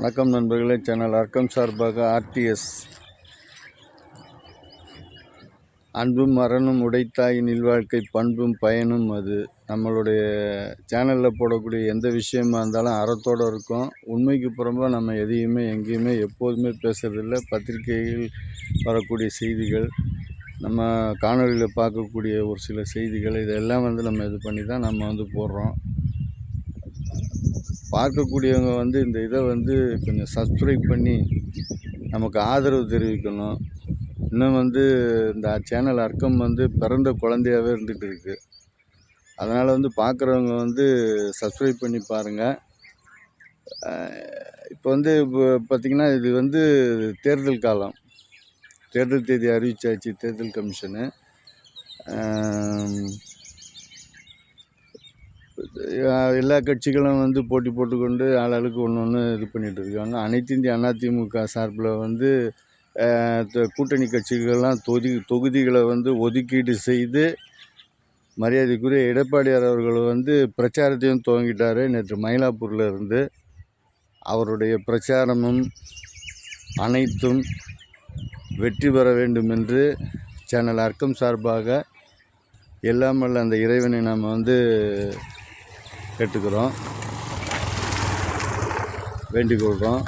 வணக்கம் நண்பர்களே. சேனல் அர்க்கம் சார்பாக ஆர்டிஎஸ் அன்பும் மரணும் உடைத்தாயின் இல்வாழ்க்கை பண்பும் பயனும் அது. நம்மளுடைய சேனலில் போடக்கூடிய எந்த விஷயமா இருந்தாலும் அறத்தோடு இருக்கும். உண்மைக்கு புறம்பாக நம்ம எதையுமே எங்கேயுமே எப்போதுமே பேசுகிறதில்ல. பத்திரிகையில் வரக்கூடிய செய்திகள், நம்ம காணொலியில் பார்க்கக்கூடிய ஒரு சில செய்திகள், இதெல்லாம் நம்ம இது பண்ணி தான் நம்ம போடுறோம். பார்க்கக்கூடியவங்க இந்த இதை கொஞ்சம் சப்ஸ்கிரைப் பண்ணி நமக்கு ஆதரவு தெரிவிக்கணும். இன்னும் இந்த சேனல் அர்க்கம் பிறந்த குழந்தையாகவே இருந்துகிட்டு இருக்குது. அதனால் பார்க்குறவங்க சப்ஸ்கிரைப் பண்ணி பாருங்கள். இப்போ பார்த்திங்கன்னா இது தேர்தல் காலம். தேர்தல் தேதி அறிவிச்சாச்சு தேர்தல் கமிஷனு. எல்லா கட்சிகளும் போட்டி போட்டுக்கொண்டு ஆளாளுக்கு ஒன்று இது பண்ணிகிட்டு இருக்காங்க. அனைத்து இந்திய அதிமுக சார்பில் கூட்டணி கட்சிகள்லாம் தொகுதிகளை ஒதுக்கீடு செய்து மரியாதைக்குரிய எடப்பாடியார் அவர்கள் பிரச்சாரத்தையும் துவங்கிட்டார். நேற்று மயிலாப்பூரில் இருந்து அவருடைய பிரச்சாரமும் அனைத்தும் வெற்றி பெற வேண்டும் என்று சேனல் அர்க்கம் சார்பாக எல்லாம் வல்ல அந்த இறைவனை நாம் கேட்டுக்கிறோம், வேண்டிக் கொள்கிறோம்.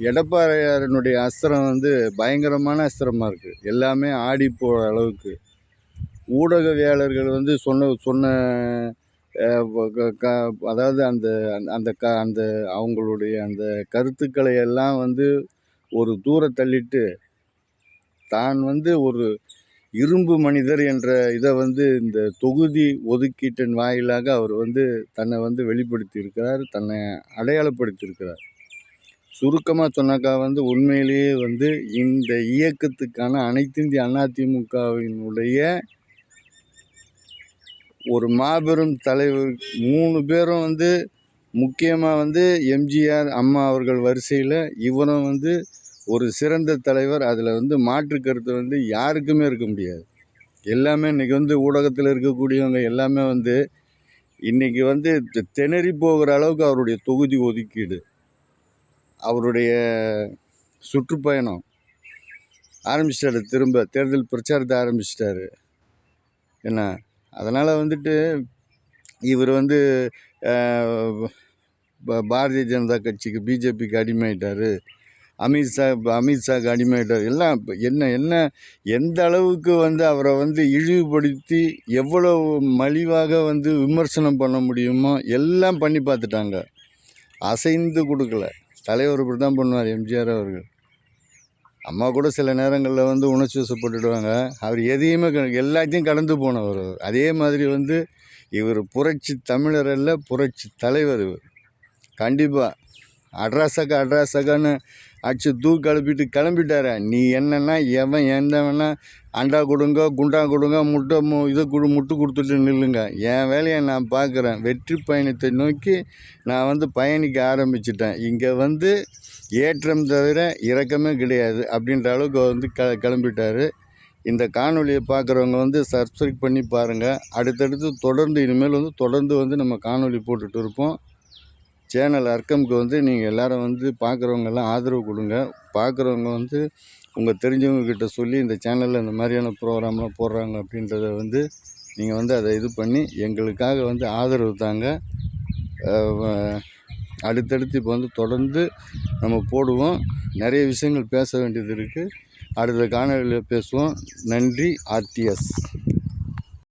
எடப்பாடியாரனுடைய அஸ்திரம் பயங்கரமான அஸ்திரமாக இருக்குது. எல்லாமே ஆடி போகிற அளவுக்கு ஊடகவியாளர்கள் சொன்ன அதாவது அந்த அந்த அந்த அவங்களுடைய அந்த கருத்துக்களை எல்லாம் ஒரு தூரம் தள்ளிட்டு தான் ஒரு இரும்பு மனிதர் என்ற இதை இந்த தொகுதி ஒதுக்கீட்டின் வாயிலாக அவர் தன்னை வெளிப்படுத்தி இருக்கிறார், தன்னை அடையாளப்படுத்தியிருக்கிறார். சுருக்கமாக சொன்னாக்கா உண்மையிலேயே இந்த இயக்கத்துக்கான அனைத்து இந்திய அதிமுகவினுடைய ஒரு மாபெரும் தலைவர் 3 பேரும் முக்கியமாக எம்ஜிஆர் அம்மா அவர்கள் வரிசையில் இவரும் ஒரு சிறந்த தலைவர். அதில் மாற்று கருத்து யாருக்குமே இருக்க முடியாது. எல்லாமே இன்றைக்கி ஊடகத்தில் இருக்கக்கூடியவங்க எல்லாமே இன்றைக்கி திணறி போகிற அளவுக்கு அவருடைய தொகுதி ஒதுக்கீடு, அவருடைய சுற்றுப்பயணம் ஆரம்பிச்சிட்டாரு. திரும்ப தேர்தல் பிரச்சாரத்தை ஆரம்பிச்சிட்டாரு. என்ன அதனால் இவர் பாரதிய ஜனதா கட்சிக்கு பிஜேபிக்கு அடிமையாயிட்டார், அமித்ஷாக்கு அடிமையாயிட்டார். எல்லாம் என்ன எந்த அளவுக்கு அவரை இழிவுபடுத்தி எவ்வளவு மலிவாக விமர்சனம் பண்ண முடியுமோ எல்லாம் பண்ணி பார்த்துட்டாங்க. அசைந்து கொடுக்கல. தலைவர் இப்படி தான் பண்ணுவார் எம்ஜிஆர் அவர்கள். அம்மா கூட சில நேரங்களில் உணர்ச்சி வசப்பட்டுடுவாங்க. அவர் எதையுமே எல்லாத்தையும் கடந்து போனவர். அதே மாதிரி இவர் புரட்சி தமிழர் அல்ல, புரட்சி தலைவர். இவர் கண்டிப்பாக அட்ராசக்கான்னு அடிச்சு கிளப்பிட்டு கிளம்பிட்டார. நீ என்னன்னா எவன் எந்த வேணா அண்டா கொடுங்க, குண்டா கொடுங்க, முட்டு கொடுத்துட்டு நில்லுங்க, என் வேலையை நான் பார்க்குறேன். வெற்றி பயணத்தை நோக்கி நான் பயணிக்க ஆரம்பிச்சிட்டேன். இங்கே ஏற்றம் தவிர இறக்கமே கிடையாது அப்படின்ற அளவுக்கு கிளம்பிட்டார். இந்த காணொலியை பார்க்குறவங்க சப்ஸ்கிரைப் பண்ணி பாருங்கள். அடுத்தடுத்து தொடர்ந்து இனிமேல் தொடர்ந்து நம்ம காணொலி போட்டுட்டு இருப்போம். சேனல் அர்க்கமுக்கு நீங்கள் எல்லோரும் பார்க்குறவங்கெல்லாம் ஆதரவு கொடுங்க. பார்க்குறவங்க உங்கள் தெரிஞ்சவங்கக்கிட்ட சொல்லி இந்த சேனலில் இந்த மாதிரியான ப்ரோக்ராம்லாம் போடுறாங்க அப்படின்றத நீங்கள் அதை இது பண்ணி எங்களுக்காக ஆதரவு தாங்க. அடுத்தடுத்து இப்போ தொடர்ந்து நம்ம போடுவோம். நிறைய விஷயங்கள் பேச வேண்டியது இருக்குது. அடுத்த காணொலியில் பேசுவோம். நன்றி. ஆர்டிஎஸ்.